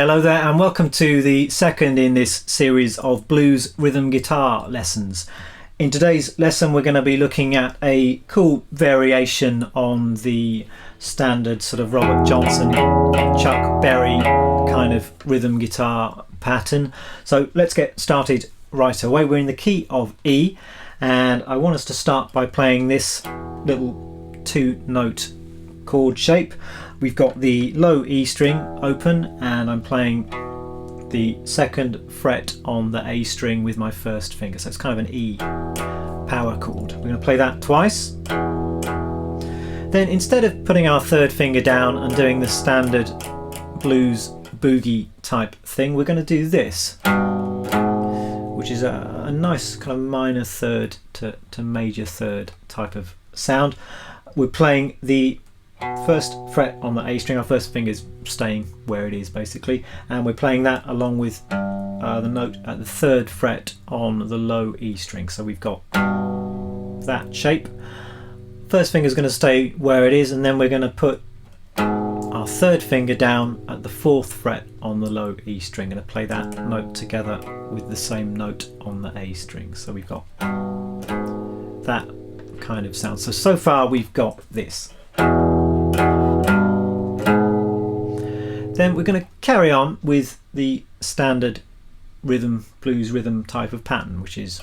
Hello there and welcome to the second in this series of blues rhythm guitar lessons. In today's lesson we're going to be looking at a cool variation on the standard sort of Robert Johnson, Chuck Berry kind of rhythm guitar pattern. So let's get started right away. We're in the key of E and I want us to start by playing this little two-note chord shape. We've got the low E string open and I'm playing the second fret on the A string with my first finger, so it's kind of an E power chord. We're going to play that twice. Then instead of putting our third finger down and doing the standard blues boogie type thing, we're going to do this, which is a nice kind of minor third to major third type of sound. We're playing the first fret on the A string, our first finger is staying where it is basically, and we're playing that along with the note at the third fret on the low E string. So we've got that shape. First finger is going to stay where it is, and then we're going to put our third finger down at the fourth fret on the low E string and play that note together with the same note on the A string. So we've got that kind of sound. So far we've got this. Then we're going to carry on with the standard rhythm, blues rhythm type of pattern, which is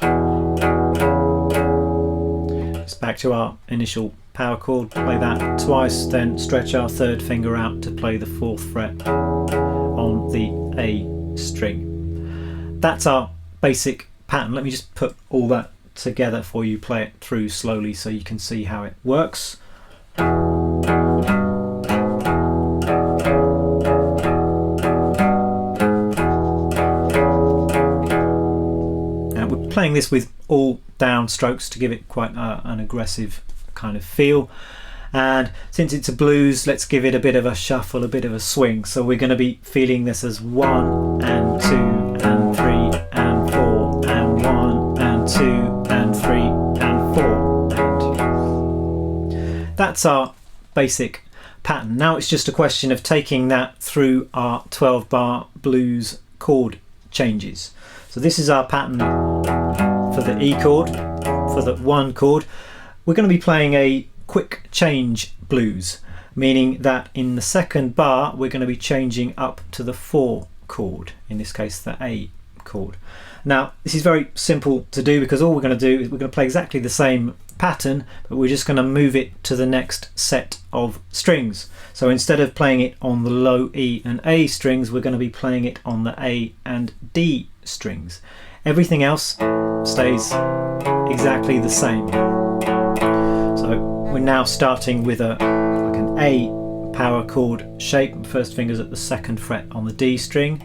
just back to our initial power chord, play that twice, then stretch our third finger out to play the fourth fret on the A string. That's our basic pattern. Let me just put all that together for you, play it through slowly so you can see how it works. Playing this with all down strokes to give it quite an aggressive kind of feel, and since it's a blues, let's give it a bit of a shuffle, a bit of a swing. So we're going to be feeling this as 1 and 2 and 3 and 4 and 1 and 2 and 3 and 4. And that's our basic pattern. Now it's just a question of taking that through our 12-bar blues chord changes. So this is our pattern for the E chord, for the 1 chord. We're going to be playing a quick change blues, meaning that in the second bar we're going to be changing up to the 4 chord, in this case the A chord. Now this is very simple to do because all we're going to do is we're going to play exactly the same pattern, but we're just going to move it to the next set of strings. So instead of playing it on the low E and A strings, we're going to be playing it on the A and D strings. Everything else stays exactly the same. So we're now starting with like an A power chord shape. First finger's at the second fret on the D string.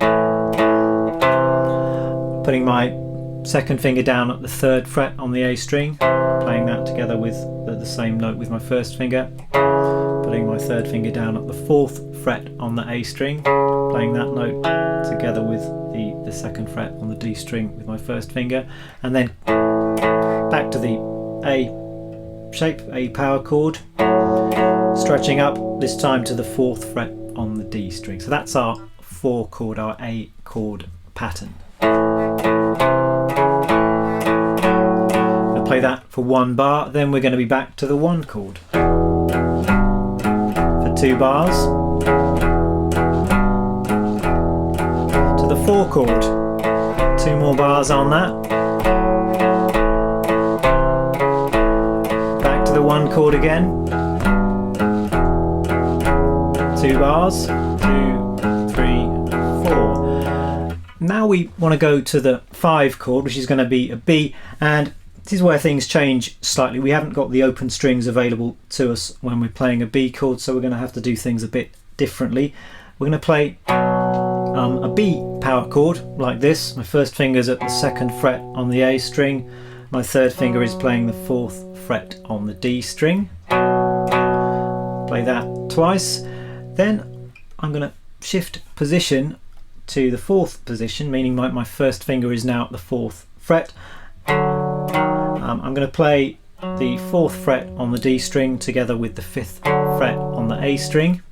Putting my second finger down at the third fret on the A string, playing that together with the same note with my first finger. Putting my third finger down at the fourth fret on the A string, playing that note together with the second fret on the D string with my first finger, and then back to the A shape, A power chord, stretching up this time to the fourth fret on the D string. So that's our 4 chord, our A chord pattern. I'll play that for 1 bar, then we're going to be back to the 1 chord for 2 bars, to the 4 chord, 2 more bars on that, back to the 1 chord again, 2 bars, 2, 3, 4. Now we want to go to the 5 chord, which is going to be a B, and this is where things change slightly. We haven't got the open strings available to us when we're playing a B chord, so we're going to have to do things a bit differently. We're going to play a B power chord like this. My first finger's at the second fret on the A string. My third finger is playing the fourth fret on the D string. Play that twice. Then I'm going to shift position to the 4th position, meaning my first finger is now at the 4th fret. I'm going to play the 4th fret on the D string together with the 5th fret on the A string.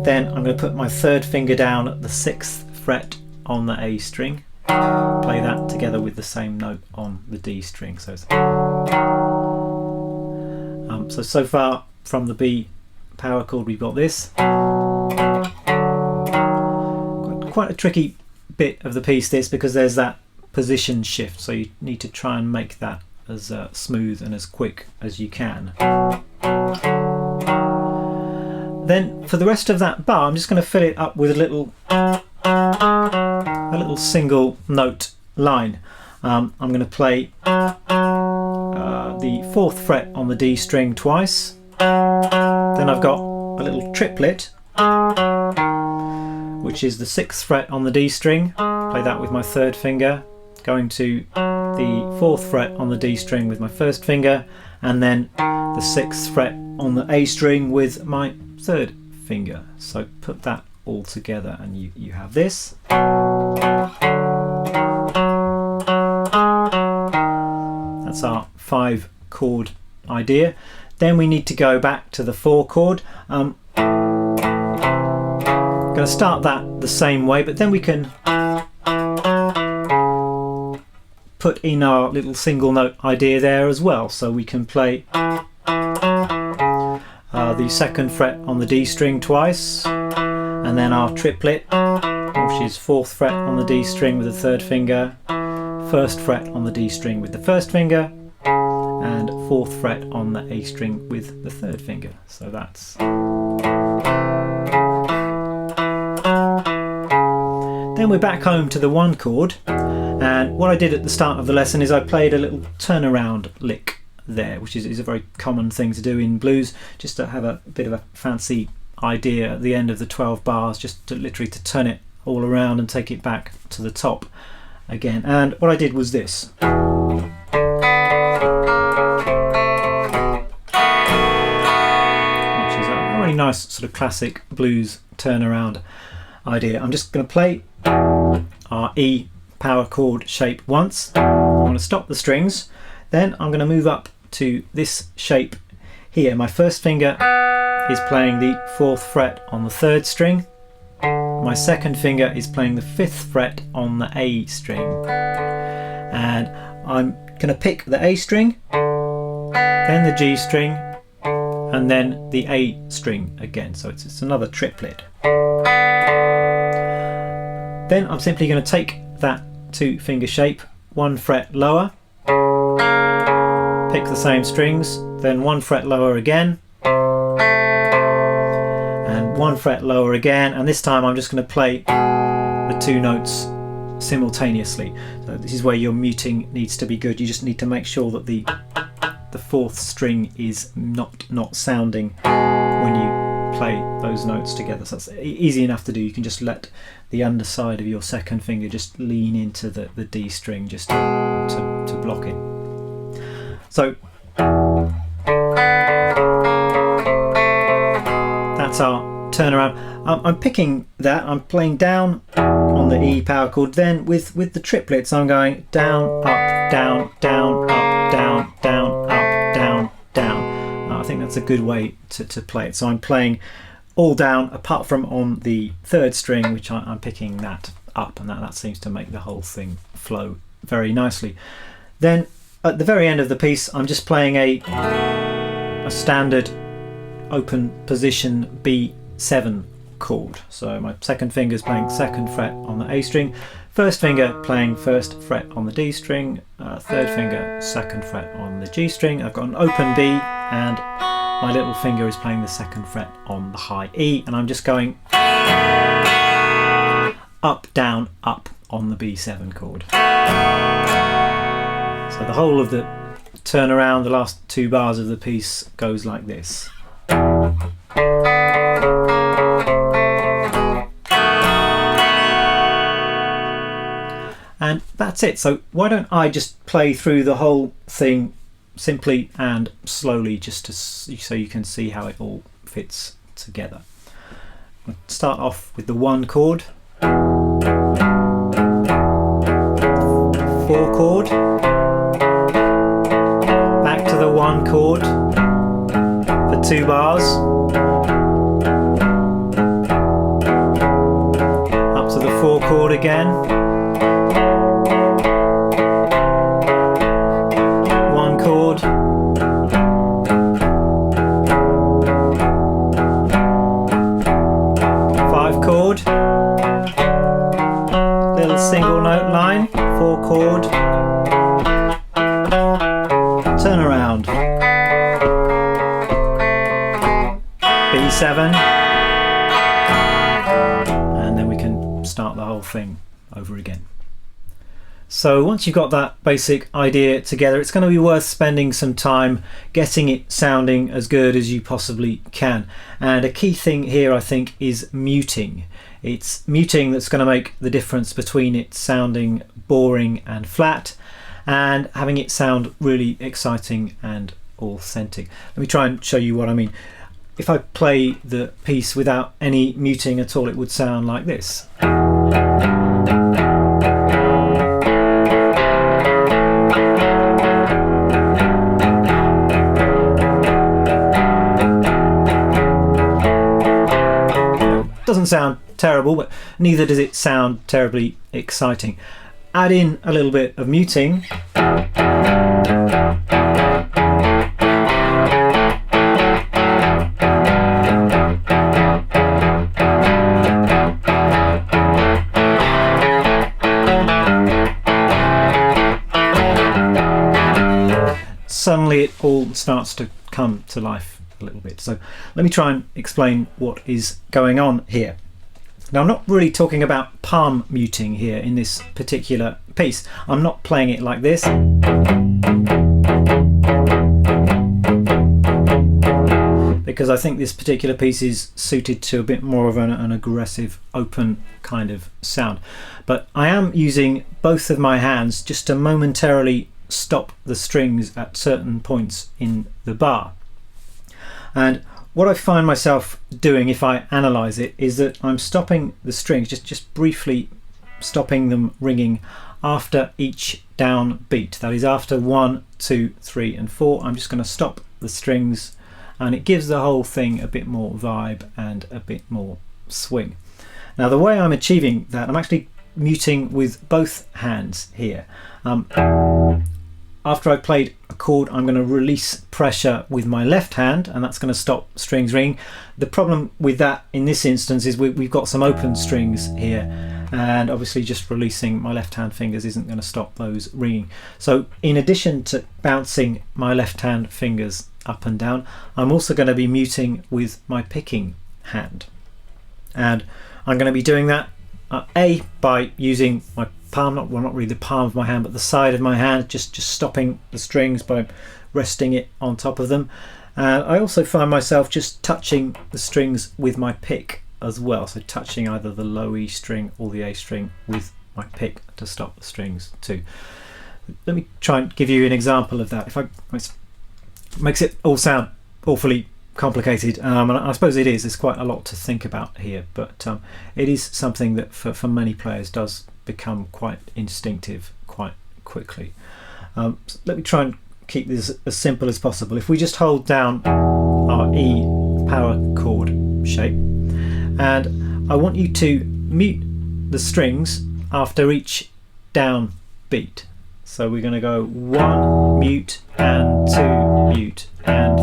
Then I'm going to put my third finger down at the 6th fret on the A string, play that together with the same note on the D string. So so far from the B power chord we've got this. Quite a tricky bit of the piece this, because there's that position shift, so you need to try and make that as smooth and as quick as you can. Then for the rest of that bar I'm just going to fill it up with a little single note line. I'm going to play the 4th fret on the D string twice, then I've got a little triplet which is the 6th fret on the D string, play that with my 3rd finger, going to the 4th fret on the D string with my 1st finger, and then the 6th fret on the A string with my 3rd finger. So put that all together and you have this. That's our 5 chord idea. Then we need to go back to the 4 chord. I'm going to start that the same way, but then we can put in our little single note idea there as well. So we can play the 2nd fret on the D string twice, and then our triplet, which is 4th fret on the D string with the 3rd finger, 1st fret on the D string with the 1st finger, and 4th fret on the A string with the 3rd finger. So that's... Then we're back home to the 1 chord, and what I did at the start of the lesson is I played a little turnaround lick there, which is a very common thing to do in blues, just to have a bit of a fancy idea at the end of the 12 bars, just to literally to turn it all around and take it back to the top again. And what I did was this. Which is a really nice sort of classic blues turnaround idea. I'm just going to play our E power chord shape once. I'm going to stop the strings, then I'm going to move up to this shape here. My 1st finger is playing the 4th fret on the 3rd string, my 2nd finger is playing the 5th fret on the A string, and I'm going to pick the A string, then the G string, and then the A string again, so it's another triplet. Then I'm simply going to take that 2 finger shape 1 fret lower, pick the same strings, then 1 fret lower again, and 1 fret lower again, and this time I'm just going to play the 2 notes simultaneously. So this is where your muting needs to be good. You just need to make sure that the 4th string is not sounding when you play those notes together. So that's easy enough to do. You can just let the underside of your 2nd finger just lean into the D string just to block it. So that's our turnaround. I'm picking that, I'm playing down on the E power chord, then with the triplets I'm going down, up, down, down, up, down, down, up, down, down. I think that's a good way to play it. So I'm playing all down apart from on the 3rd string, which I'm picking that up, and that seems to make the whole thing flow very nicely. Then at the very end of the piece I'm just playing a standard open position B7 chord. So my 2nd finger is playing 2nd fret on the A string, 1st finger playing 1st fret on the D string, 3rd finger 2nd fret on the G string. I've got an open B, and my little finger is playing the 2nd fret on the high E, and I'm just going up, down, up on the B7 chord. So the whole of the turnaround, the last 2 bars of the piece, goes like this. And that's it. So why don't I just play through the whole thing simply and slowly, just so you can see how it all fits together. I'll start off with the 1 chord, 4 chord, back to the 1 chord for 2 bars, 4 chord again, 1 chord, 5 chord, little single note line, 4 chord, turn around, B7, and then we can start the whole thing over again. So once you've got that basic idea together, it's going to be worth spending some time getting it sounding as good as you possibly can. And a key thing here, I think, is muting. It's muting that's going to make the difference between it sounding boring and flat and having it sound really exciting and authentic. Let me try and show you what I mean. If I play the piece without any muting at all, it would sound like this. Doesn't sound terrible, but neither does it sound terribly exciting. Add in a little bit of muting. Suddenly it all starts to come to life a little bit. So let me try and explain what is going on here. Now, I'm not really talking about palm muting here in this particular piece. I'm not playing it like this, because I think this particular piece is suited to a bit more of an aggressive, open kind of sound. But I am using both of my hands just to momentarily stop the strings at certain points in the bar. And what I find myself doing, if I analyze it, is that I'm stopping the strings, just briefly stopping them ringing after each down beat. That is, after 1, 2, 3 and 4, I'm just going to stop the strings, and it gives the whole thing a bit more vibe and a bit more swing. Now, the way I'm achieving that, I'm actually muting with both hands here. After I've played a chord, I'm going to release pressure with my left hand, and that's going to stop strings ringing. The problem with that in this instance is we've got some open strings here, and obviously just releasing my left hand fingers isn't going to stop those ringing. So in addition to bouncing my left hand fingers up and down, I'm also going to be muting with my picking hand. And I'm going to be doing that by using my palm, not really the palm of my hand, but the side of my hand, just stopping the strings by resting it on top of them. And I also find myself just touching the strings with my pick as well, so touching either the low E string or the A string with my pick to stop the strings too. Let me try and give you an example of that. It makes it all sound awfully complicated, and I suppose it is. There's quite a lot to think about here, but it is something that for many players does become quite instinctive quite quickly. So let me try and keep this as simple as possible. If we just hold down our E power chord shape, and I want you to mute the strings after each down beat. So we're going to go 1 mute and 2 mute and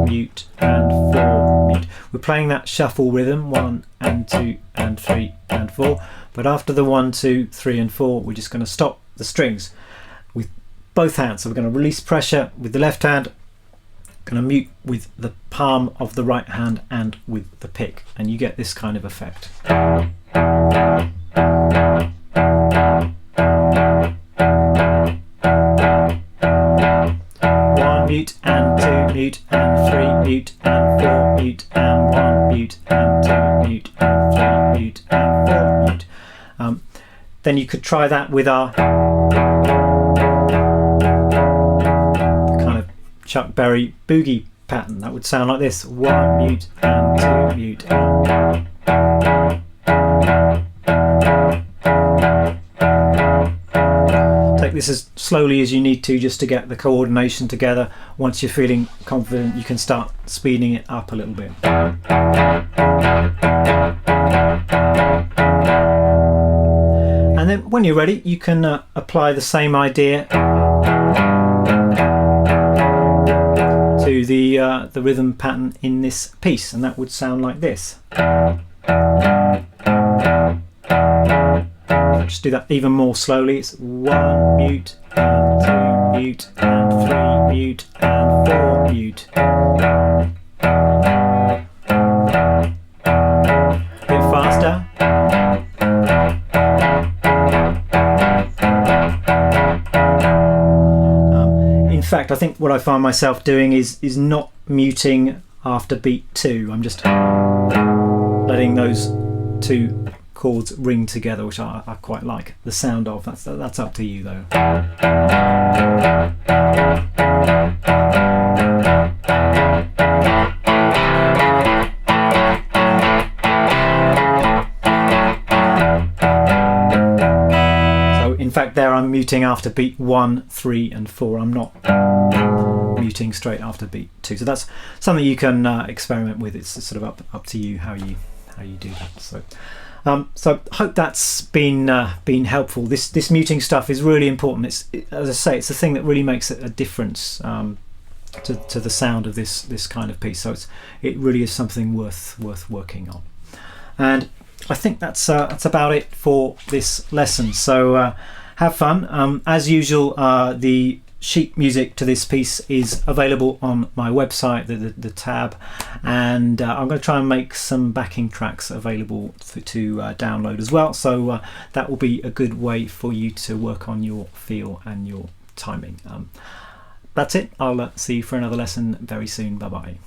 3 mute and 4 mute. We're playing that shuffle rhythm, 1 and 2 and 3 and 4, but after the 1, 2, 3 and 4 we're just going to stop the strings with both hands. So we're going to release pressure with the left hand, going to mute with the palm of the right hand and with the pick, and you get this kind of effect. 1 mute and 2 mute and 3 mute and 4 mute and 1 mute and 2 mute and 3 mute and 4 mute. Then you could try that with our kind of Chuck Berry boogie pattern. That would sound like this: 1 mute and 2 mute. take this as slowly as you need to, just to get the coordination together. Once you're feeling confident, you can start speeding it up a little bit. And then when you're ready, you can apply the same idea to the rhythm pattern in this piece, and that would sound like this. Just do that even more slowly. It's 1 mute and 2 mute and 3 mute and 4 mute. A bit faster. In fact, I think what I find myself doing is not muting after beat 2. I'm just letting those 2 chords ring together, which I quite like the sound of. That's up to you though. So in fact there I'm muting after beat 1, 3 and 4. I'm not muting straight after beat 2. So that's something you can experiment with. It's sort of up to you how you do that. So I hope that's been helpful. This muting stuff is really important. As I say, it's the thing that really makes a difference to the sound of this kind of piece. So it really is something worth working on. And I think that's about it for this lesson. So have fun. As usual, the sheet music to this piece is available on my website, the tab, and I'm going to try and make some backing tracks available to download as well, so that will be a good way for you to work on your feel and your timing. That's it. I'll see you for another lesson very soon. Bye bye.